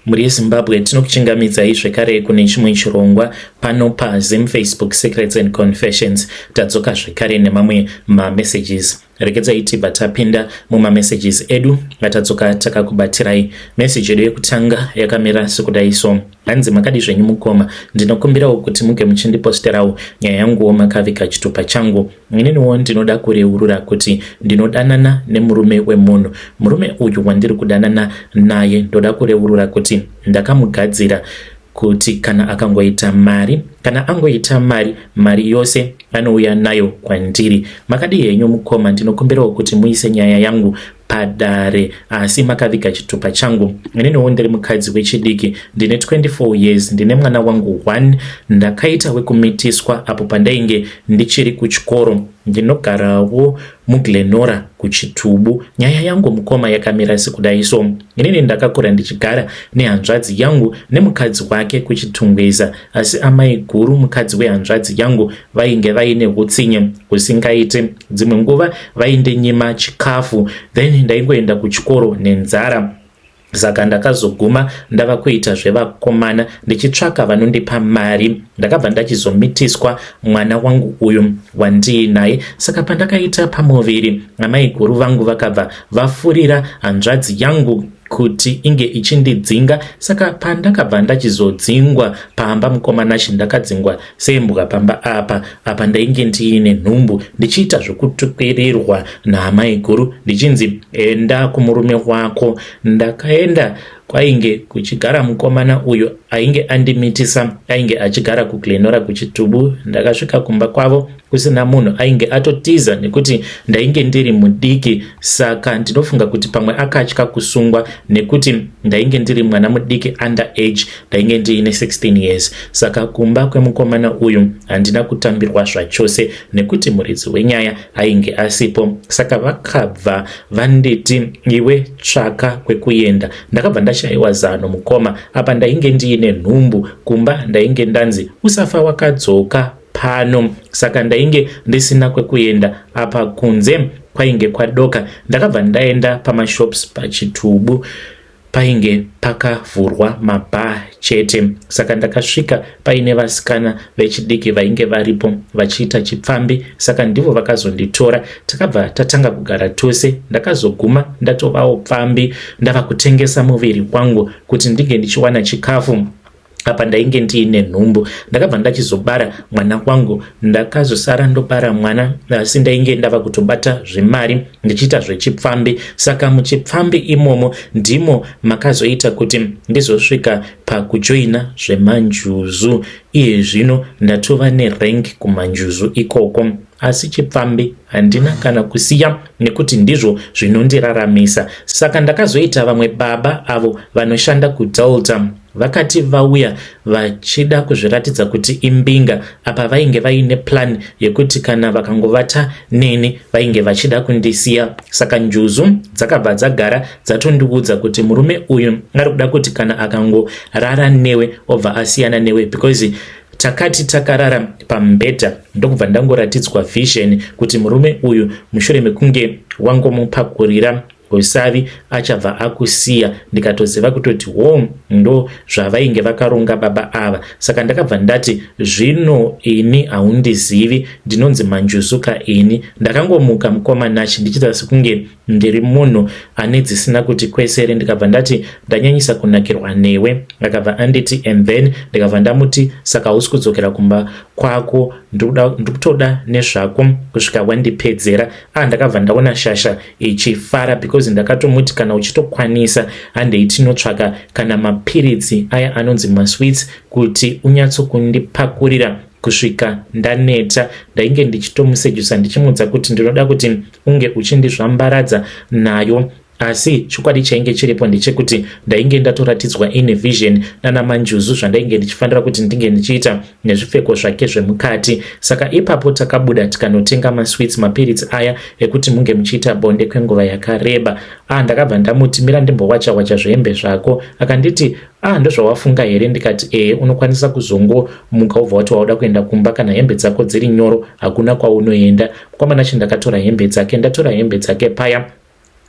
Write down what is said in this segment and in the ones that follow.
muri Zimbabwe tinokuchingamidzai zvekare kune chimwe chirongwa pano paZimFacebook Secrets and Confessions. Tadzoka zvekare nemamwe messages. Regedzai tibva tapinda mumamessages edu atadzoka takakubatirai. Message yedu yekutanga yakamira sekudai so: hanzi makadi zvenyu mukoma, ndinokumbirawo kuti muge muchindiposterawo nyaya yanguwo makavika chitupa changu. Ininiwo ndinoda kureurura kuti ndinodanana nemurume wemunhu. Murume uyu wandiri kudanana naye ndoda kureurura kuti ndakamugadzira kuti kana akangoita mari, kana angoita mari yose anouya nayo kwandiri. Makadi henyu mukoma, ndinokumbirawo kuti muise nyaya yangu padare, asi makaviga chitupa changu. Ininiwo ndiri mukadzi wechidiki, ndine 24 years, ndine mwana wangu 1. Ndakaita wekumitiswa apo pandainge ndichiri kuchikoro. Ndinogarawo muGlenora kuchitubu. Nyaya yangu mukoma yakamira sekudai so: inini ndakakura ndichigara nehanzvadzi yangu nemukadzi wake kuchitungweza, asi amai guru mukadzi wehanzvadzi yangu vainge vaine utsinye husingaite. Dzimwe nguva vaindinyima chikafu, then ndaingoenda kuchikoro nenzara. Saka ndakazoguma ndava kuita zvevakomana ndichitsvaka vanondipa mari. Ndakabva ndachizomitiswa mwana wangu uyu wandiinaye. Saka pandakaita pamuviri, amai guru vangu vakabva vafurira hanzvadzi yangu kuti inge ichindidzinga. Saka pandakabva ndachizodzingwa pamba mukomana ndakadzingwa sembwa pamba apa ndainge ndiine nhumbu ndichiita zvokutukwirirwa naamai guru ndichinzi enda kumurume wako. Ndakaenda kwainge kuchigara mukomana uyu ainge andimitisa, ainge achigara kuGlenora kuchitubu. Ndakasvika kumba kwavo kusina munhu, ainge atotiza nekuti ndainge ndiri mudiki. Saka ndinofunga kuti pamwe akatya kusungwa nekuti ndainge ndiri mwana mudiki under age, ndainge ndiine 16 years. Saka kumba kwemukomana uyu handina kutambirwa zvachose nekuti muridzi wenyaya ainge asipo. Saka vakabva vanditi iwe tsvaka kwekuenda. Ndakabva ndashayiwa zano mukoma, apa ndainge ndiine nhumbu. Kumba ndainge ndanzi usafa wakadzoka pano. Saka ndainge ndisina kwekuenda. Apa kunze kwainge kwadoka. Ndakabva ndaenda pamashops pachitubu, painge pakavhurwa mabha chete. Saka ndakasvika paine vasikana vechidiki vainge varipo vachiita chipfambi. Saka ndivo vakazonditora, takabva tatanga kugara tose. Ndakazoguma ndatovawo pfambi, ndava kutengesa muviri wangu kuti ndinge ndichiwana chikafu. Apa ndainge ndiine nhumbu. Ndakabva ndachizobara mwana wangu. Ndakazosara ndobara mwana, asi ndainge ndava kutobata zvemari ndichiita zvechipfambi. Saka muchipfambi imomo ndimo makazoita kuti ndizosvika pakujoina zvemanjuzu. Iye zvino ndatova nerank kumanjuzu ikoko, asi chipfambi handina kana kusiya nekuti ndizvo zvinondiraramisa. Saka ndakazoita vamwe baba avo vanoshanda kuDelta. Vakati vauya vachida kuzviratidza kuti imbinga, apa vainge vaine plan yekuti kana vakangovata neni vainge vachida kundisiya. Saka njuzu dzakabva dzagara dzatondiudza kuti murume uyu ari kuda kuti kana akangorara newe obva asiyana newe, because takati takarara pambedha ndokubva ndangoratidzwa vision kuti murume uyu mushure mekunge wangomupakurira usavi achabva akusiya. Ndikatoziva kutoti ndo zvavainge vakaronga baba ava. Saka ndakabva ndati zvino ini haundizivi, ndinonzi Manjuzu ini. Ndakangomuka mukomanachi ndichita sekunge ndiri munhu ane dzisina kuti kwesere. Ndikabva ndati ndanyanyisa kunakirwa newe. Akabva anditi and then ndikabva ndamuti saka hausi kudzokera kumba kwako, ndikutoda nezvako kusvika wandipedzera. Ndakabva ndaona shasha ichifara because ndakatomuti kana uchitokwanisa handei tinotsvaka kana mapiritsi aya anonzi masweets kuti unyatsokundipakurira kusvika ndaneta. Ndainge ndichitomusejisa ndichimudza kuti ndinoda kuti unge uchindizvambaradza nayo, asi chokwadi chainge chiripo ndechekuti ndainge ndatoratidzwa ine vision nana Manjuzu zvandainge ndichifanira kuti ndinge ndichiita nezvipfeko zvake zvemukati. Saka ipapo takabuda tikanotenga masweets, mapiritsi aya ekuti munge muchiita bonde kwenguva yakareba. Ndakabva ndamuti mira ndimbowacha zvehembe zvako. Akanditi ndozvawafunga here? Ndikati unokwanisa kuzongomuka ubva wati wauda kuenda kumba kana hembe dzako dziri nyoro hakuna kwaunoenda. Mukomana ndakatora hembe dzake, ndatora hembe dzake paya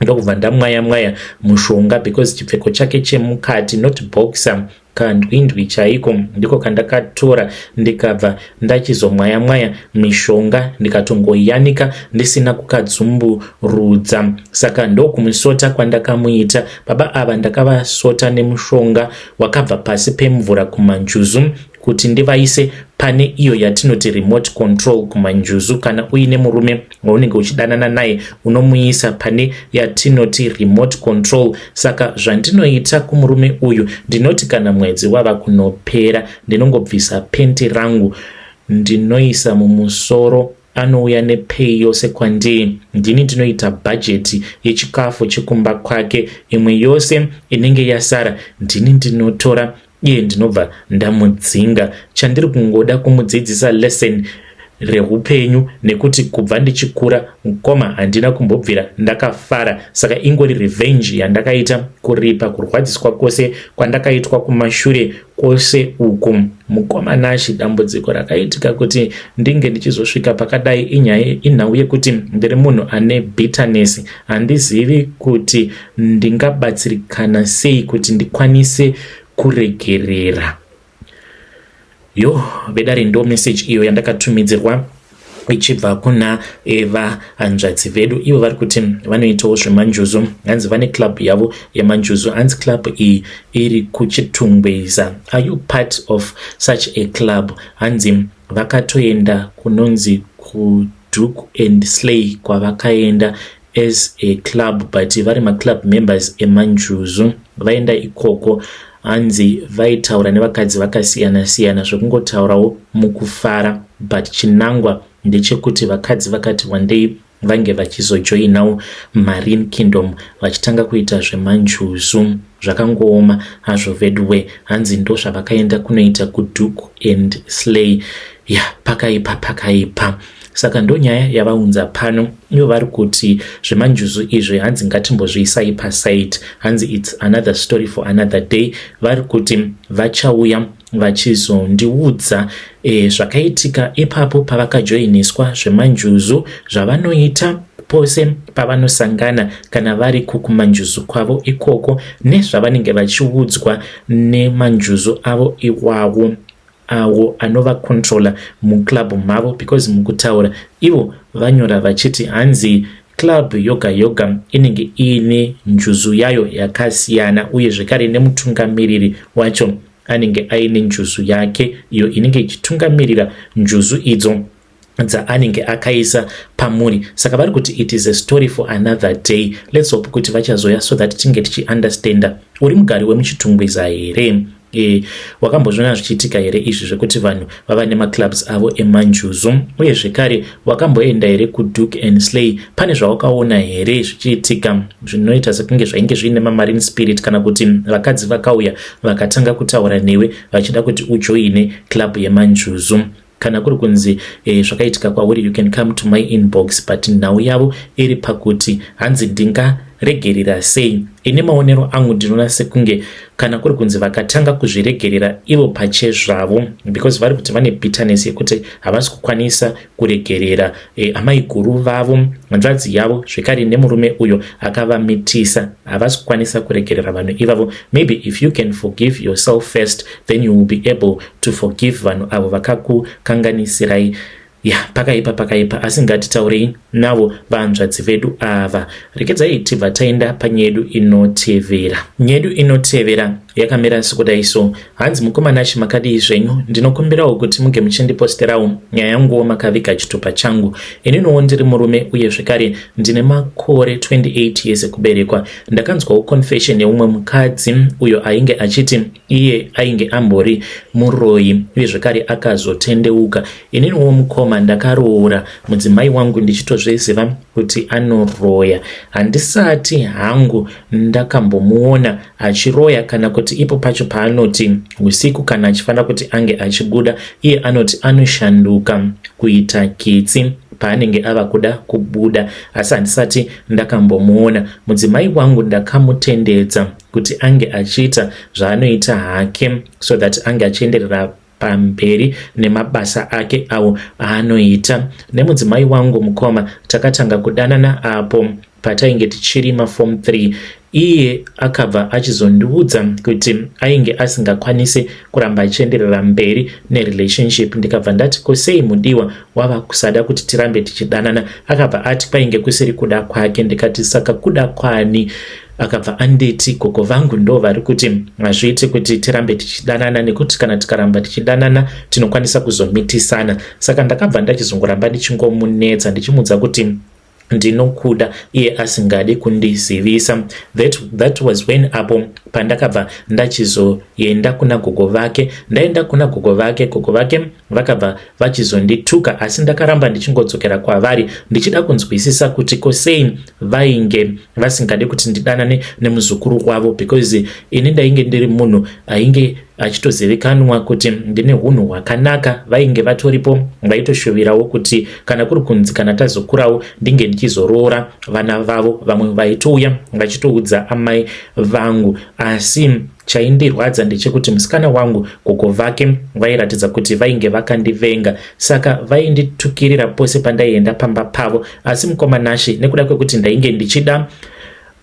ndokubva ndamwaya mushonga because chipfeko chake chemukati, not boxer, kandwindwi chaiko, ndiko kandakatora ndikabva ndachizomwaya mishonga ndikatongoyanika ndisina kukadzumburudza. Saka ndokumusota kwandakamuita. Baba ava ndakavasota nemushonga wakabva pasi pemvura kumanjuzu kuti ndivaise pane iyo yatinoti remote control kumanjuzu. Kana uine murume waunenge uchidanana naye unomuisa pane yatinoti remote control. Saka zvandinoita kumurume uyu ndinoti kana mwedzi wava kunopera ndinongobvisa penti rangu ndinoisa mumusoro, anouya nepay yose kwandiri, ndini ndinoita bhajeti yechikafu chekumba kwake, imwe yose inenge yasara ndini ndinotora iye ndinobva ndamudzinga. Chandiri kungoda kumudzidzisa lesson reupenyu, nekuti kubva ndichikura mukoma handina kumbobvira ndakafara. Saka ingori revenge yandakaita, kuripa kurwadziswa kwose kwandakaitwa kumashure kwose uku. Mukoma nashi dambudziko rakaitika kuti ndinge ndichizosvika pakadai inyaya inhau yekuti ndiri munhu ane bitterness. Handizivi kuti ndingabatsirikana sei kuti ndikwanise kuregerera. Vedare ndo message iyo yandakatumidzirwa ichibva kuna vahanzvadzi vedu. Ivo vari kuti vanoitawo zvemanjuzu, hanzi vane club yavo yemanjuzu. Hanzi club iyi iri kuchitungweza. Are you part of such a club? Hanzi vakatoenda kunonzi kuDoek and Slay kwavakaenda as a club, but vari maclub members emanjuzu. Vaenda ikoko, hanzi vaitaura nevakadzi vakasiyana zvekungotaurawo mukufara, but chinangwa ndechekuti vakadzi vakati one day vange vachizojoinawo marine kingdom vachitanga kuita zvemanjuzu. Zvakangooma hazvo vedwe. Hanzi ndo zvavakaenda kunoita kuDoek and Slay. Pakaipa. Saka ndo nyaya yavaunza pano. Ivo vari kuti zvemanjuzu izvi hanzi ngatimbozviisai pasite. Hanzi it's another story for another day. Vari kuti vachauya vachizondiudza zvakaitika ipapo pavakajoiniswa zvemanjuzu, zvavanoita pose pavanosangana kana vari kukumanjuzu kwavo ikoko, nezvavanenge vachiudzwa nemanjuzu avo iwawo awo anovakontrola muclub mavo. Because mukutaura ivo vanyora vachiti hanzi club yoga inenge ine njuzu yayo yakasiyana, uye zvekare nemutungamiriri wacho anenge aine njuzu yake iyo inenge ichitungamirira njuzu idzo dzaanenge akaisa pamuri. Saka vari kuti it is a story for another day. Let's hope kuti vachazoya so that tinge tichiunderstanda. Uri mugari wemuchitungwiza here? Wakambozviona zvichiitika here izvi zvekuti vanhu vava nemaclubs avo emanjuzu? Uye zvekare wakamboenda here kuDoek and Slay? Pane zvawakaona here zvichiitika zvinoita sekunge zvainge zviine mamarine spirit, kana kuti vakadzi vakauya vakatanga kutaura newe vachida kuti ujoine club yemanjuzu? Kana kuri kunzi zvakaitika kwauri, you can come to my inbox. But nhau yavo iri pakuti hanzi ndingaregerera sei. Ine maonero angu ndinoona sekunge kana kuri kunzi vakatanga kuzviregerera ivo pachezvavo, because vari kuti vane bitterness yekuti havasi kukwanisa kuregerera amai guru vavo, hanzvadzi yavo, zvekare nemurume uyo akavamitisa. Havasi kukwanisa kuregerera vanhu ivavo. Maybe if you can forgive yourself first, then you will be able to forgive vanhu avo vakakukanganisirai. Pakaipa. Asi ngatitaurei navo vahanzvadzi vedu ava. Regedzai tibva taenda panyedu inotevera. Nyedu inotevera yakamira sekudai so. Hanzi mukomana chimakadii zvenyu? Ndinokumbirawo kuti muge muchindiposterawo nyaya yanguwo makaviga chitupa changu. Ininowo ndiri murume uye zvekare ndine makore 28 years ekuberekwa. Ndakanzwawo confession yeumwe mukadzi uyo ainge achiti iye ainge ambori muroyi uye zvekare akazotendeuka. Ininowo mukoma ndakaroora mudzimai wangu ndichitozviziva kuti anoroya. Handisati hangu ndakambomuona achiroya, kana kuti ipo pacho paanoti usiku kana achifanira kuti ange achibuda, iye anoti anoshanduka kuita kitsi paanenge ava kuda kubuda. Asi handisati ndakambomuona. Mudzimai wangu ndakamutendedza kuti ange achiita zvaanoita hake, so that ange achienderera pamberi nemabasa ake awo aanoita. Nemudzimai wangu mukoma takatanga kudanana apo patainge tichiri maform 3 iye akabva achizondiudza kuti ainge asingakwanisi kuramba achienderera mberi nerelationship. Ndikabva ndati ko sei mudiwa wava kusada kuti tirambe tichidanana? Akabva ati kwainge kusiri kuda kwake. Ndikati saka kuda kwani? Akabva anditi gogo vangu ndo vari kuti hazviiti kuti tirambe tichidanana, nekuti kana tikaramba tichidanana tinokwanisa kuzomitisana. Saka ndakabva ndachizongoramba ndichingomunetsa ndichimudza kuti ndinokuda iye asingadi kundizivisa. That was when apo pandakabva ndachizoenda kuna gogo vake. Ndaenda kuna gogo vake vakabva vachizondituka, asi ndakaramba ndichingodzokera kwavari ndichida kunzwisisa kuti kosei vainge vasingadi kuti ndidanane nemuzukuru wavo, because ini ndainge ndiri munhu ainge achitozivikanwa kuti ndine hunhu hwakanaka. Vainge vatoripo vaitoshovirawo kuti kana kuri kunzi kana tazokurawo ndinge ndichizoroora vana vavo. Vamwe vaitouya vachitoudza amai vangu, asi chaindirwadza ndechekuti musikana wangu gogo vake vairatidza kuti vainge vakandivenga, saka vainditukirira pose pandaienda pamba pavo. Asi mukomanashi nekuda kwekuti ndainge ndichida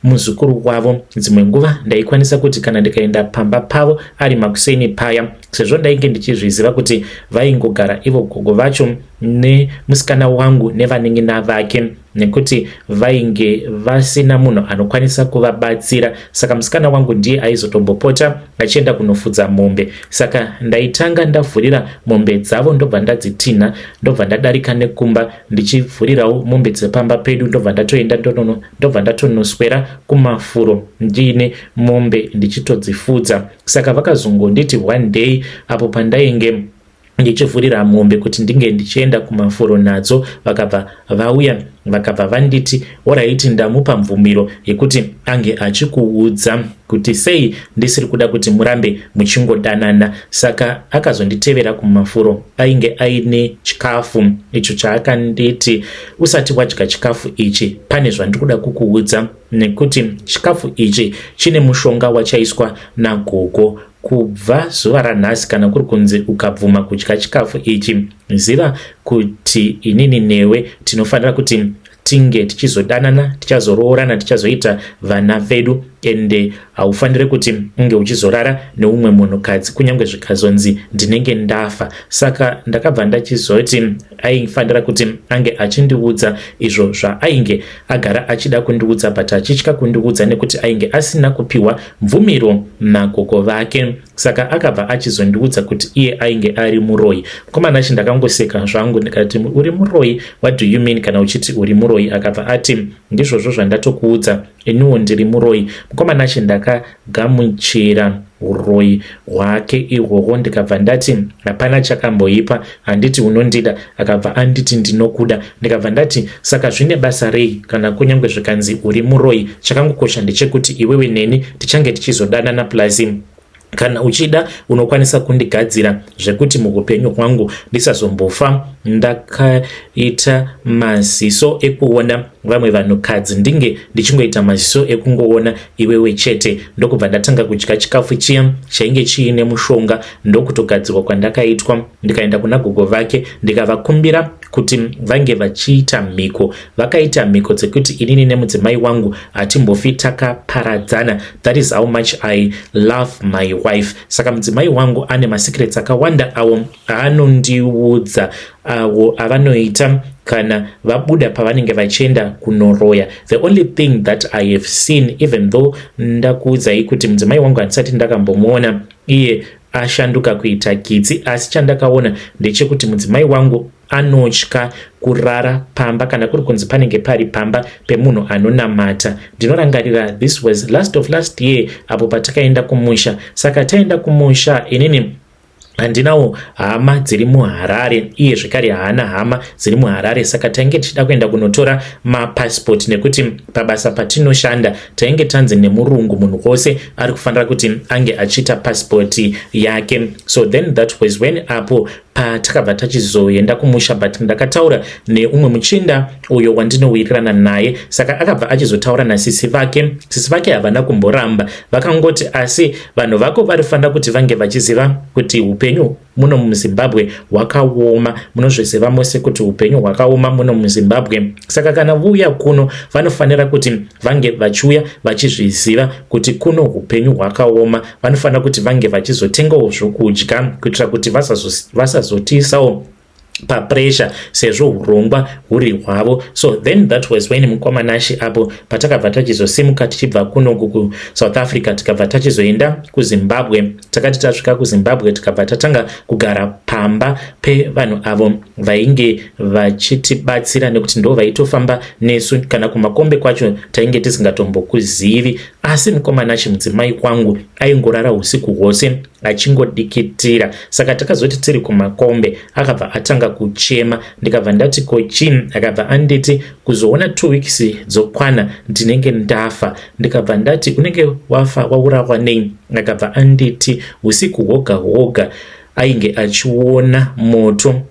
muzukuru wavo, dzimwe nguva ndaikwanisa kuti kana ndikaenda pamba pavo ari makuseni paya, sezvo ndainge ndichizviziva kuti vaingogara ivo gogo vacho nemusikana wangu nevaneng'ina vake, nekuti vainge vasina munhu anokwanisa kuvabatsira. Saka musikana wangu ndiye aizotombopota achienda kunofudza mombe. Saka ndaitanga ndavhurira mombe dzavo, ndobva ndadzitinha, ndobva ndadarika nekumba ndichivhurirawo mombe dzepamba pedu, ndobva ndatonoswera kumafuro ndiine mombe ndichitodzifudza. Saka vakazongonditi one day apo pandainge ndichivhurira mombe kuti ndinge ndichienda kumafuro nadzo, vakabva vauya vakabva vanditi oraiti ndamupa mvumiro yekuti ange achikuudza kuti sei ndisiri kuda kuti murambe muchingodanana. Saka akazonditevera kumafuro, ainge aine chikafu icho chaakanditi usati wadya chikafu ichi pane zvandikuda kukuudza, nekuti chikafu ichi chine mushonga wachaiswa nagogo. Kubva zuva ranhasi kana kuri kunzi ukabvuma kudya chikafu ichi, ziva kuti inini newe tinofanira kuti tinge tichizodanana, tichazoroorana, tichazoita vana vedu, ende haufanire kuti unge uchizorara neumwe munhukadzi kunyange zvikazonzi ndinenge ndafa. Saka ndakabva ndachizoti aifanira kuti ange achindiudza izvo zvaainge agara achida kundiudza, but achitya kundiudza nekuti ainge asina kupiwa mvumiro nagogo vake. Saka akabva achizondiudza kuti iye ainge ari muroyi. Mukomanachi ndakangoseka zvangu ndikati uri muroyi? What do you mean kana uchiti uri muroyi? Akabva ati ndizvozvo zvandatokuudza, iniwo ndiri muroyi. Mukomanachi ndakagamuchira uroyi hwake ihwohwo, ndikabva ndati hapana chakamboipa, handiti unondida. Akabva anditi ndinokuda. Ndikabva ndati saka zvine basa rei kana kunyange zvikanzi uri muroyi? Chakangokosha ndechekuti iwewe neni tichange tichizodanana, plus kana uchida unokwanisa kundigadzira zvekuti muupenyu hwangu ndisazombofa ndakaita maziso ekuona vamwe vanhukadzi, ndinge ndichingoita maziso ekungoona iwewe chete. Ndokubva ndatanga kudya chikafu chiya chainge chiine mushonga. Ndokutogadzirwa kwandakaitwa, ndikaenda kuna gogo vake ndikavakumbira kuti vange vachiita mhiko. Vakaita mhiko dzekuti inini nemudzimai wangu hatimbofi takaparadzana. That is how much I love my wife. Saka mudzimai wangu ane masecrets akawanda awo aanondiudza, awo avanoita kana vabuda pavanenge vachienda kunoroya. The only thing that I have seen, even though ndakuudzai kuti mudzimai wangu handisati ndakambomuona iye ashanduka kuita kitsi, asi chandakaona ndechekuti mudzimai wangu anotya kurara pamba kana kuri kunzi panenge pari pamba pemunhu anonamata. Ndinorangarira this was last year apo patakaenda kumusha. Saka taenda kumusha, inini handinawo hama dziri muHarare, iye zvekare haana hama dziri muHarare. Saka tainge tichida kuenda kunotora mapassport, nekuti pabasa patinoshanda tainge tanzi nemurungu munhu wose ari kufanira kuti ange achiita passport yake. So then that was when apo patakabva tachizoenda kumusha, but ndakataura neumwe muchinda uyo wandinowirirana naye, saka akabva achizotaura nasisi vake. Sisi vake havana kumboramba, vakangoti asi vanhu vako varifanira kuti vange vachiziva kuti upenyu muno muZimbabwe hwakaoma, munozviziva mose kuti upenyu hwakaoma muno muZimbabwe, saka kana vuya kuno vanofanira kuti vange vachiuya vachizviziva kuti kuno upenyu hwakaoma, vanofanira kuti vange vachizotengawo zvokudya kuitira kuti vasazotiisawo papressure sezvo urongwa huri hwavo. So then that was when mukomanashi apo patakabva tachizosimuka tichibva kuno kuSouth Africa tikabva tachizoenda kuZimbabwe. Takati tasvika kuZimbabwe tikabva tatanga kugara pamba pevanhu avo vainge vachitibatsira nekuti ndo vaitofamba nesu, kana kumakombe kwacho tainge tisingatombokuzivi, asi mukomanashi mudzimai wangu aingorara usiku hwose achingodikitira. Saka takazoti tiri kumakombe akabva atanga kuchema, ndikabva ndati kochini, akabva anditi kuzoona 2 weeks dzokwana ndinenge ndafa. Ndikabva ndati unenge wafa waurawa nei? Akabva anditi usiku hwoga hwoga ainge achiona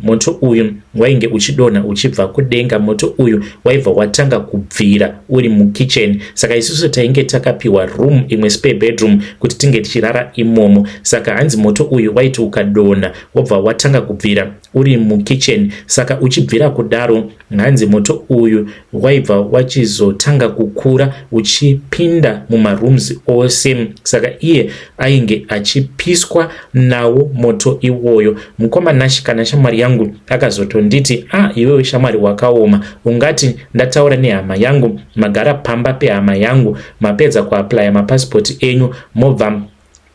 moto uyu wainge uchidonha uchibva kudenga. Moto uyu waibva watanga kubvira uri mukitchen, saka isusu tainge takapiwa room imwe spare bedroom kuti tinge tichirara imomo. Saka hanzi moto uyu waiti ukadonha wobva watanga kubvira uri mukitchen, saka uchibvira kudaro hanzi moto uyu waibva wachizotanga kukura uchipinda mumarooms ose, saka iye ainge achipiswa nawo moto iwoyo. Mukomanashi kana shamwari yangu akazotonditi iwewe shamwari wakaoma, ungati ndataura nehama yangu, magara pamba pehama yangu, mapedza kuaplya mapasipoti enyu mobva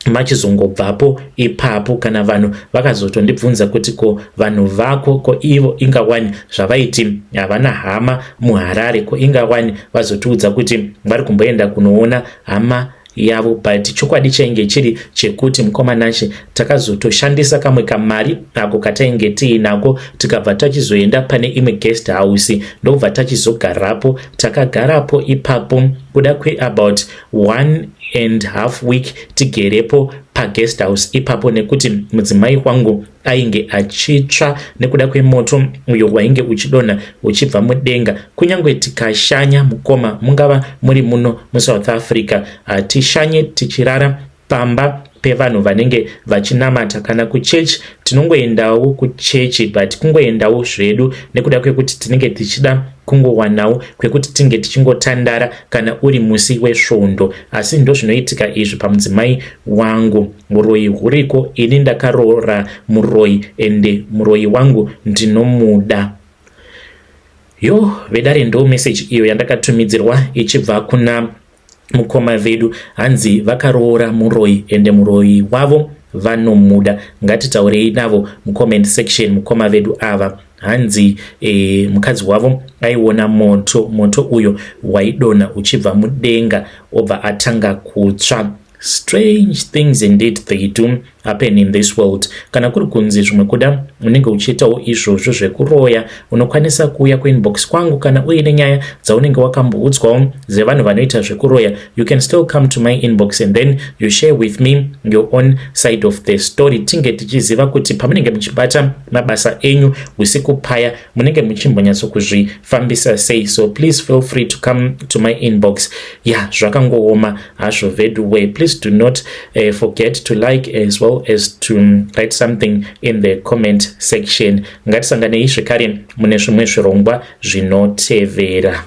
machizongobvapo ipapo. Kana vanhu vakazotondibvunza kuti ko vanhu vako ko ivo ingawani zvavaiti havana hama muHarare, ko ingawani vazotiudza kuti vari kumboenda kunoona hama yavo. But chokwadi chainge chiri chekuti mukomanashi takazotoshandisa kamwe kamari ako katainge tiinako, tikabva tachizoenda pane imwe guest house ndobva tachizogarapo. Takagarapo ipapo kuda about 1.5 week tigerepo paguest house ipapo, nekuti mudzimai wangu ainge achitsva nekuda kwemoto uyo wainge uchidonha uchibva mudenga. Kunyange tikashanya mukoma, mungava muri muno muSouth Africa, hatishanye tichirara pamba pevanhu vanenge vachinamata. Kana kuchechi tinongoendawo kuchechi, but kungoendawo zvedu nekuda kwekuti tinenge tichida kungowanawo kwekuti tinge tichingotandara kana uri musi wesvondo. Asi ndo zvinoitika izvi pamudzimai wangu. Muroyi huriko, ini ndakaroora muroyi ende muroyi wangu ndinomuda. Vedare ndo message iyo yandakatumidzirwa ichibva kuna mukoma vedu. Hanzi vakaroora muroyi ende muroyi wavo vanomuda. Ngatitaurei navo mucomment section mukoma vedu ava. Hanzi mukadzi wavo aiona moto uyo waidonha uchibva mudenga obva atanga kutsva. Strange things indeed they do happen in this world. Kana kuri kunzi zvimwe kuda unenge uchiitawo izvozvo zvekuroya, unokwanisa kuuya kuinbox kwangu kana uine nyaya dzaunenge wakamboudzwawo dzevanhu vanoita zvekuroya. You can still come to my inbox and then you share with me your own side of the story. Tinge tichiziva kuti pamunenge muchibata mabasa enyu usiku paya munenge muchimbonyatsokuzvifambisa sei. So please feel free to come to my inbox. Zvakangooma hazvo vedu way. Please do not forget to like as well as to write something in the comment section. Ngatisanganei zvekare mune zvimwe zvirongwa zvinotevera.